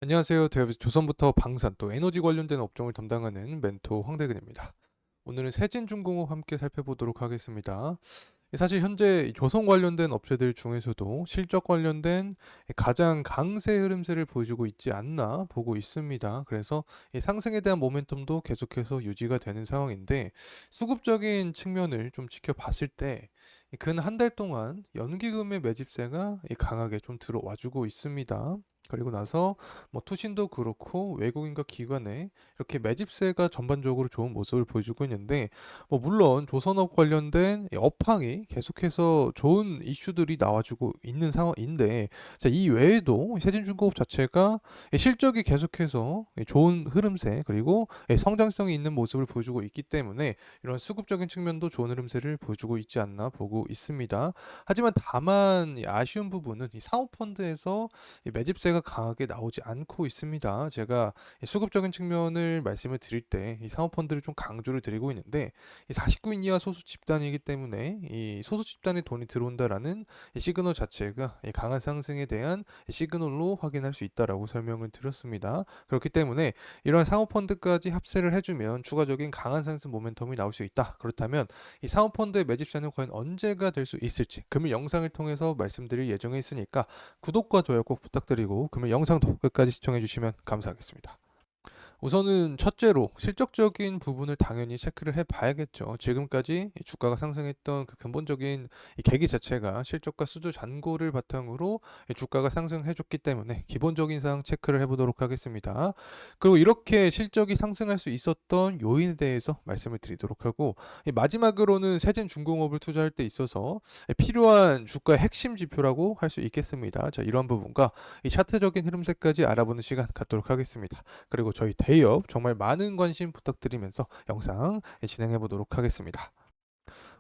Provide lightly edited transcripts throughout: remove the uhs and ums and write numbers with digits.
안녕하세요. 조선부터 방산 또 에너지 관련된 업종을 담당하는 멘토 황대근입니다. 오늘은 세진중공업 함께 살펴보도록 하겠습니다. 사실 현재 이 조선 관련된 업체들 중에서도 실적 관련된 가장 강세 흐름세를 보여주고 있지 않나 보고 있습니다. 그래서 이 상승에 대한 모멘텀도 계속해서 유지가 되는 상황인데 수급적인 측면을 좀 지켜봤을 때 근 한 달 동안 연기금의 매집세가 강하게 좀 들어와주고 있습니다. 그리고 나서 뭐 투신도 그렇고 외국인과 기관에 이렇게 매집세가 전반적으로 좋은 모습을 보여주고 있는데 뭐 물론 조선업 관련된 이 업황이 계속해서 좋은 이슈들이 나와주고 있는 상황인데 자, 이 외에도 세진중공업 자체가 이 실적이 계속해서 이 좋은 흐름세 그리고 이 성장성이 있는 모습을 보여주고 있기 때문에 이런 수급적인 측면도 좋은 흐름세를 보여주고 있지 않나 보고 있습니다. 하지만 다만 이 아쉬운 부분은 이 사모펀드에서 이 매집세가 강하게 나오지 않고 있습니다. 제가 이 수급적인 측면을 말씀을 드릴 때 이 사모펀드를 좀 강조를 드리고 있는데 이 49인 이하 소수 집단이기 때문에 이 소수 집단에 돈이 들어온다라는 이 시그널 자체가 이 강한 상승에 대한 시그널로 확인할 수 있다라고 설명을 드렸습니다. 그렇기 때문에 이러한 사모펀드까지 합세를 해주면 추가적인 강한 상승 모멘텀이 나올 수 있다. 그렇다면 이 사모펀드의 매집세는 과연 언제가 될 수 있을지 금일 영상을 통해서 말씀드릴 예정에 있으니까 구독과 좋아요 꼭 부탁드리고 그러면 영상도 끝까지 시청해 주시면 감사하겠습니다. 우선은 첫째로 실적적인 부분을 당연히 체크를 해봐야겠죠. 지금까지 이 주가가 상승했던 그 근본적인 이 계기 자체가 실적과 수주 잔고를 바탕으로 이 주가가 상승해줬기 때문에 기본적인 사항 체크를 해보도록 하겠습니다. 그리고 이렇게 실적이 상승할 수 있었던 요인에 대해서 말씀을 드리도록 하고 이 마지막으로는 세진중공업을 투자할 때 있어서 필요한 주가의 핵심 지표라고 할 수 있겠습니다. 자, 이러한 부분과 이 차트적인 흐름세까지 알아보는 시간 갖도록 하겠습니다. 그리고 저희 대기업 정말 많은 관심 부탁드리면서 영상 진행해 보도록 하겠습니다.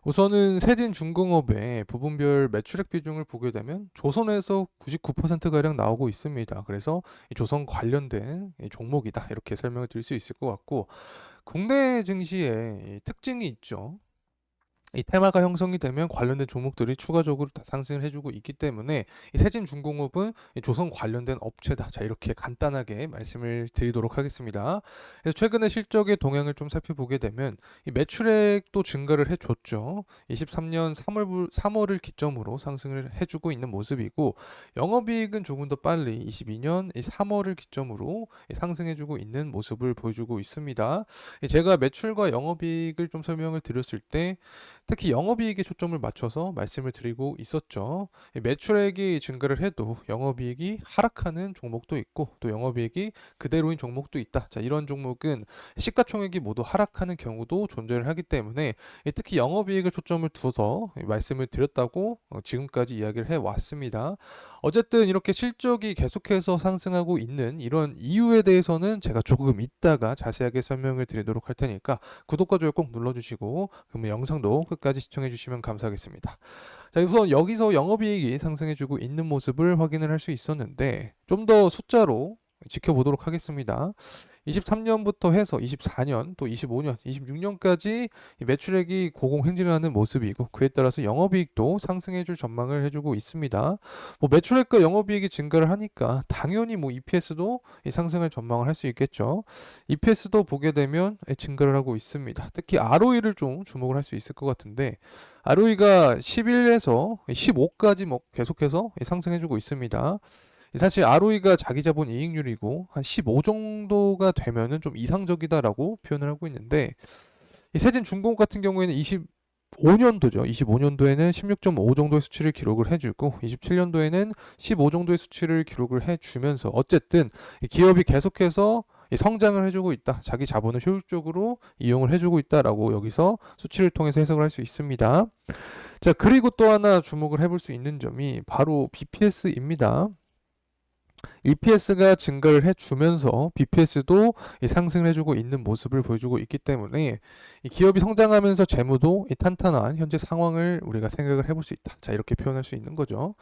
우선은 세진중공업의 부분별 매출액 비중을 보게 되면 조선에서 99%가량 나오고 있습니다. 그래서 이 조선 관련된 이 종목이다 이렇게 설명을 드릴 수 있을 것 같고 국내 증시에 이 특징이 있죠. 이 테마가 형성이 되면 관련된 종목들이 추가적으로 다 상승을 해주고 있기 때문에 이 세진중공업은 이 조선 관련된 업체다. 자, 이렇게 간단하게 말씀을 드리도록 하겠습니다. 그래서 최근에 실적의 동향을 좀 살펴보게 되면 이 매출액도 증가를 해줬죠. 23년 3월을 기점으로 상승을 해주고 있는 모습이고 영업이익은 조금 더 빨리 22년 이 3월을 기점으로 상승해주고 있는 모습을 보여주고 있습니다. 제가 매출과 영업이익을 좀 설명을 드렸을 때 특히 영업이익에 초점을 맞춰서 말씀을 드리고 있었죠. 매출액이 증가를 해도 영업이익이 하락하는 종목도 있고 또 영업이익이 그대로인 종목도 있다. 자, 이런 종목은 시가총액이 모두 하락하는 경우도 존재를 하기 때문에 특히 영업이익을 초점을 두어서 말씀을 드렸다고 지금까지 이야기를 해왔습니다. 어쨌든 이렇게 실적이 계속해서 상승하고 있는 이런 이유에 대해서는 제가 조금 이따가 자세하게 설명을 드리도록 할 테니까 구독과 좋아요 꼭 눌러주시고 그러면 영상도 끝까지 시청해 주시면 감사하겠습니다. 자, 우선 여기서 영업이익이 상승해주고 있는 모습을 확인을 할 수 있었는데 좀 더 숫자로 지켜보도록 하겠습니다. 23년부터 해서 24년, 또 25년, 26년까지 매출액이 고공행진을 하는 모습이고 그에 따라서 영업이익도 상승해줄 전망을 해주고 있습니다. 뭐 매출액과 영업이익이 증가를 하니까 당연히 뭐 EPS도 상승을 전망을 할 수 있겠죠. EPS도 보게 되면 증가를 하고 있습니다. 특히 ROE를 좀 주목을 할 수 있을 것 같은데 ROE가 11에서 15까지 뭐 계속해서 상승해주고 있습니다. 사실 ROE가 자기 자본 이익률이고 한 15 정도가 되면은 좀 이상적이다라고 표현을 하고 있는데 이 세진중공업 같은 경우에는 25년도죠. 25년도에는 16.5 정도의 수치를 기록을 해주고 27년도에는 15 정도의 수치를 기록을 해주면서 어쨌든 이 기업이 계속해서 이 성장을 해주고 있다. 자기 자본을 효율적으로 이용을 해주고 있다라고 여기서 수치를 통해서 해석을 할 수 있습니다. 자, 그리고 또 하나 주목을 해볼 수 있는 점이 바로 BPS입니다. EPS가 증가를 해주면서 BPS도 상승을 해주고 있는 모습을 보여주고 있기 때문에 이 기업이 성장하면서 재무도 탄탄한 현재 상황을 우리가 생각을 해볼 수 있다. 자, 이렇게 표현할 수 있는 거죠.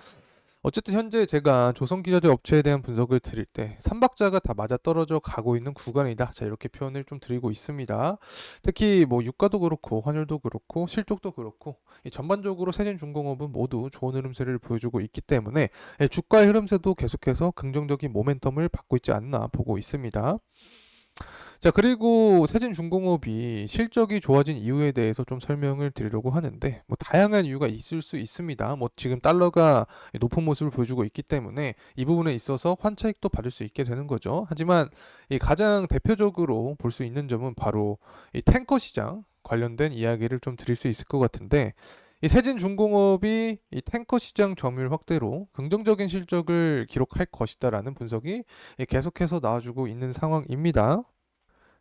어쨌든 현재 제가 조선기자재 업체에 대한 분석을 드릴 때 삼박자가 다 맞아떨어져 가고 있는 구간이다. 자, 이렇게 표현을 좀 드리고 있습니다. 특히 뭐 유가도 그렇고 환율도 그렇고 실적도 그렇고 이 전반적으로 세진중공업은 모두 좋은 흐름세를 보여주고 있기 때문에 주가의 흐름세도 계속해서 긍정적인 모멘텀을 받고 있지 않나 보고 있습니다. 자, 그리고 세진중공업이 실적이 좋아진 이유에 대해서 좀 설명을 드리려고 하는데, 뭐 다양한 이유가 있을 수 있습니다. 뭐 지금 달러가 높은 모습을 보여주고 있기 때문에 이 부분에 있어서 환차익도 받을 수 있게 되는 거죠. 하지만 이 가장 대표적으로 볼 수 있는 점은 바로 이 탱커 시장 관련된 이야기를 좀 드릴 수 있을 것 같은데, 이 세진중공업이 이 탱커 시장 점유율 확대로 긍정적인 실적을 기록할 것이다라는 분석이 계속해서 나와주고 있는 상황입니다.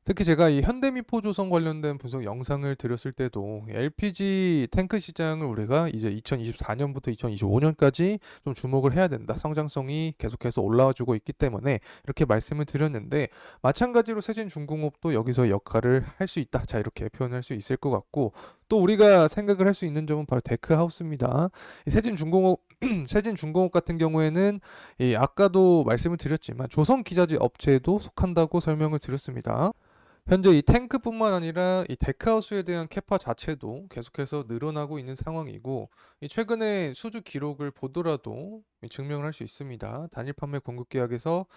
특히 제가 이 현대미포조선 관련된 분석 영상을 드렸을 때도 LPG 탱크 시장을 우리가 이제 2024년부터 2025년까지 좀 주목을 해야 된다. 성장성이 계속해서 올라와 주고 있기 때문에 이렇게 말씀을 드렸는데, 마찬가지로 세진중공업도 여기서 역할을 할 수 있다. 자, 이렇게 표현할 수 있을 것 같고, 또 우리가 생각을 할 수 있는 점은 바로 데크하우스입니다. 이 세진중공업 세진중공업 같은 경우에는 이 아까도 말씀을 드렸지만 조선기자재 업체에도 속한다고 설명을 드렸습니다. 현재 이 탱크뿐만 아니라 이 데크하우스에 대한 캐파 자체도 계속해서 늘어나고 있는 상황이고, 이 최근에 수주 기록을 보더라도 증명을 할 수 있습니다. 단일 판매 공급 계약에서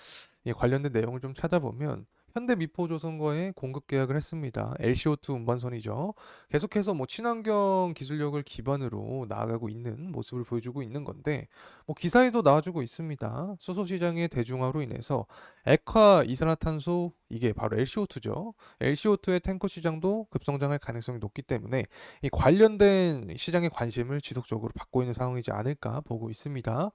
이 관련된 내용을 좀 찾아보면 현대미포조선과의 공급 계약을 했습니다. LCO2 운반선이죠. 계속해서 뭐 친환경 기술력을 기반으로 나아가고 있는 모습을 보여주고 있는 건데, 뭐 기사에도 나와주고 있습니다. 수소 시장의 대중화로 인해서 액화 이산화탄소, 이게 바로 LCO2죠. LCO2의 탱커 시장도 급성장할 가능성이 높기 때문에 이 관련된 시장의 관심을 지속적으로 받고 있는 상황이지 않을까 보고 있습니다.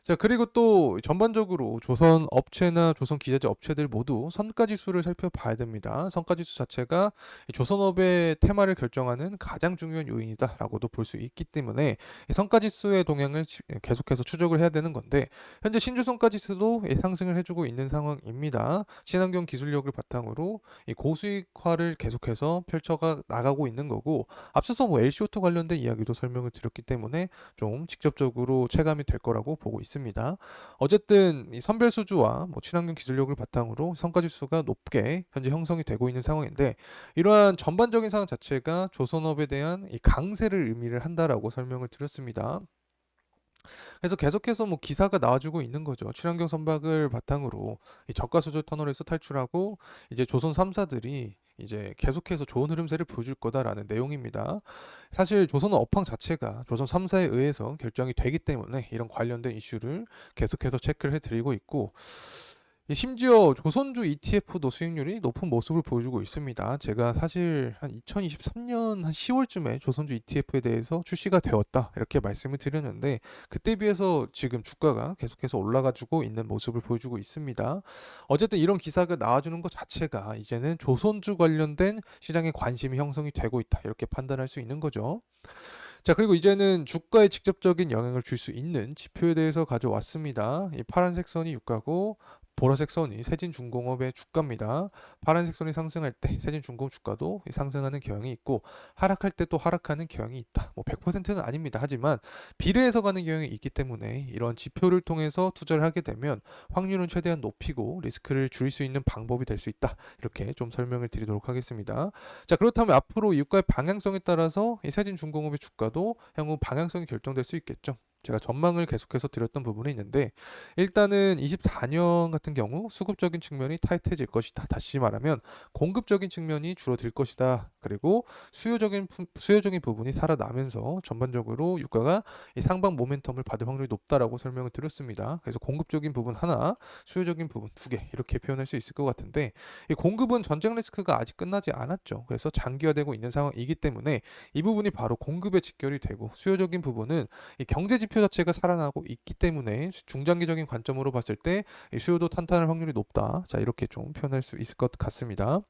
자, 그리고 또 전반적으로 조선 업체나 조선 기자재 업체들 모두 선가 지수를 살펴봐야 됩니다. 선가 지수 자체가 이 조선업의 테마를 결정하는 가장 중요한 요인이다라고도 볼 수 있기 때문에 이 선가 지수의 동향을 계속해서 추적을 해야 되는 건데, 현재 신주 선가 지수도 상승을 해주고 있는 상황입니다. 친환경 기술력을 바탕으로 이 고수익화를 계속해서 펼쳐가 나가고 있는 거고, 앞서서 뭐 LCO2 관련된 이야기도 설명을 드렸기 때문에 좀 직접적으로 체감이 될 거라고 보고 있습니다. 어쨌든 이 선별 수주와 뭐 친환경 기술력을 바탕으로 성과 지수가 높게 현재 형성이 되고 있는 상황인데, 이러한 전반적인 상황 자체가 조선업에 대한 이 강세를 의미를 한다라고 설명을 드렸습니다. 그래서 계속해서 뭐 기사가 나와주고 있는 거죠. 친환경 선박을 바탕으로 이 저가 수주 터널에서 탈출하고 이제 조선 3사들이 이제 계속해서 좋은 흐름세를 보여줄 거다라는 내용입니다. 사실 조선 업황 자체가 조선 3사에 의해서 결정이 되기 때문에 이런 관련된 이슈를 계속해서 체크를 해드리고 있고, 심지어 조선주 ETF도 수익률이 높은 모습을 보여주고 있습니다. 제가 사실 한 2023년 한 10월쯤에 조선주 ETF에 대해서 출시가 되었다 이렇게 말씀을 드렸는데, 그때 비해서 지금 주가가 계속해서 올라가지고 있는 모습을 보여주고 있습니다. 어쨌든 이런 기사가 나와주는 것 자체가 이제는 조선주 관련된 시장의 관심이 형성이 되고 있다 이렇게 판단할 수 있는 거죠. 자, 그리고 이제는 주가에 직접적인 영향을 줄 수 있는 지표에 대해서 가져왔습니다. 이 파란색 선이 유가고 보라색 선이 세진중공업의 주가입니다. 파란색 선이 상승할 때 세진중공업 주가도 상승하는 경향이 있고, 하락할 때 또 하락하는 경향이 있다. 뭐 100%는 아닙니다. 하지만 비례해서 가는 경향이 있기 때문에 이런 지표를 통해서 투자를 하게 되면 확률은 최대한 높이고 리스크를 줄일 수 있는 방법이 될 수 있다. 이렇게 좀 설명을 드리도록 하겠습니다. 자, 그렇다면 앞으로 이 유가의 방향성에 따라서 이 세진중공업의 주가도 향후 방향성이 결정될 수 있겠죠. 제가 전망을 계속해서 드렸던 부분이 있는데, 일단은 24년 같은 경우 수급적인 측면이 타이트해질 것이다. 다시 말하면 공급적인 측면이 줄어들 것이다. 그리고 수요적인 부분이 살아나면서 전반적으로 유가가 이 상방 모멘텀을 받을 확률이 높다라고 설명을 드렸습니다. 그래서 공급적인 부분 하나, 수요적인 부분 두 개 이렇게 표현할 수 있을 것 같은데, 이 공급은 전쟁 리스크가 아직 끝나지 않았죠. 그래서 장기화되고 있는 상황이기 때문에 이 부분이 바로 공급에 직결이 되고, 수요적인 부분은 이 경제 지표 자체가 살아나고 있기 때문에 중장기적인 관점으로 봤을 때 수요도 탄탄할 확률이 높다. 자, 이렇게 좀 표현할 수 있을 것 같습니다.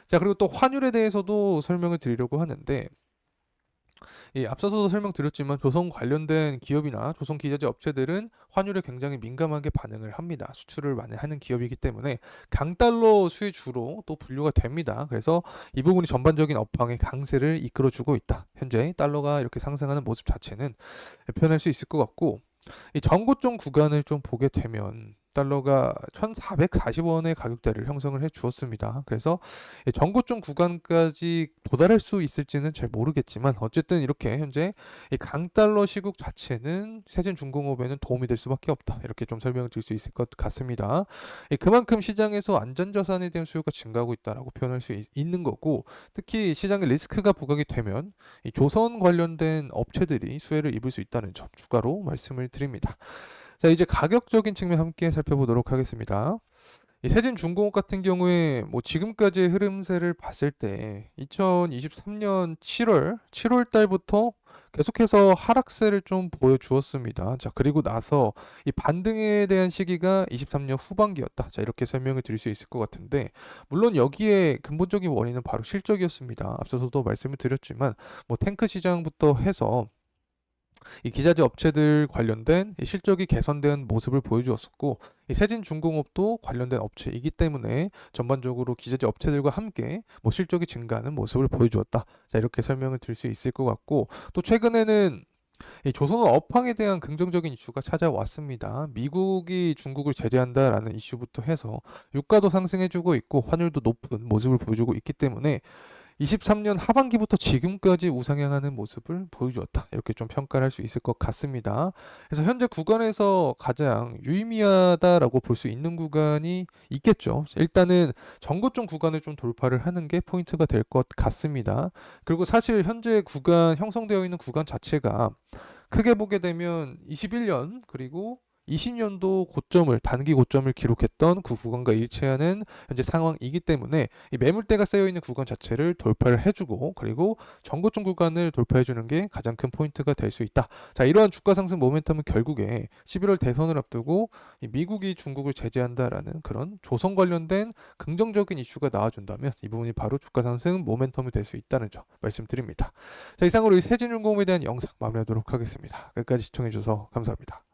자, 그리고 또 환율에 대해서도 설명을 드리려고 하는데, 앞서서도 설명드렸지만 조선 관련된 기업이나 조선 기자재 업체들은 환율에 굉장히 민감하게 반응을 합니다. 수출을 많이 하는 기업이기 때문에 강달러 수혜주로 또 분류가 됩니다. 그래서 이 부분이 전반적인 업황의 강세를 이끌어주고 있다. 현재 달러가 이렇게 상승하는 모습 자체는 표현할 수 있을 것 같고, 이 전고점 구간을 좀 보게 되면 달러가 1,440원의 가격대를 형성을 해 주었습니다. 그래서 이 전고점 구간까지 도달할 수 있을지는 잘 모르겠지만 어쨌든 이렇게 현재 이 강달러 시국 자체는 세진중공업에는 도움이 될 수밖에 없다. 이렇게 좀 설명을 드릴 수 있을 것 같습니다. 그만큼 시장에서 안전자산에 대한 수요가 증가하고 있다라고 표현할 수 있는 거고, 특히 시장에 리스크가 부각이 되면 이 조선 관련된 업체들이 수혜를 입을 수 있다는 점 추가로 말씀을 드립니다. 자, 이제 가격적인 측면 함께 살펴보도록 하겠습니다. 이 세진중공업 같은 경우에 뭐 지금까지의 흐름세를 봤을 때 2023년 7월 달부터 계속해서 하락세를 좀 보여주었습니다. 자, 그리고 나서 이 반등에 대한 시기가 23년 후반기였다. 자, 이렇게 설명을 드릴 수 있을 것 같은데, 물론 여기에 근본적인 원인은 바로 실적이었습니다. 앞서서도 말씀을 드렸지만 뭐 탱크 시장부터 해서 이 기자재 업체들 관련된 이 실적이 개선된 모습을 보여주었었고, 이 세진중공업도 관련된 업체이기 때문에 전반적으로 기자재 업체들과 함께 뭐 실적이 증가하는 모습을 보여주었다. 자, 이렇게 설명을 드릴 수 있을 것 같고, 또 최근에는 이 조선업 업황에 대한 긍정적인 이슈가 찾아왔습니다. 미국이 중국을 제재한다라는 이슈부터 해서 유가도 상승해주고 있고 환율도 높은 모습을 보여주고 있기 때문에 23년 하반기부터 지금까지 우상향하는 모습을 보여주었다. 이렇게 좀 평가를 할 수 있을 것 같습니다. 그래서 현재 구간에서 가장 유의미하다라고 볼 수 있는 구간이 있겠죠. 일단은 전고점 구간을 좀 돌파를 하는 게 포인트가 될 것 같습니다. 그리고 사실 현재 구간 형성되어 있는 구간 자체가 크게 보게 되면 21년 그리고 20년도 고점을 단기 고점을 기록했던 그 구간과 일치하는 현재 상황이기 때문에 이 매물대가 쌓여 있는 구간 자체를 돌파를 해주고, 그리고 전고점 구간을 돌파해주는 게 가장 큰 포인트가 될 수 있다. 자, 이러한 주가 상승 모멘텀은 결국에 11월 대선을 앞두고 이 미국이 중국을 제재한다라는 그런 조선 관련된 긍정적인 이슈가 나와준다면 이 부분이 바로 주가 상승 모멘텀이 될 수 있다는 점 말씀드립니다. 자, 이상으로 이 세진중공업에 대한 영상 마무리하도록 하겠습니다. 끝까지 시청해주셔서 감사합니다.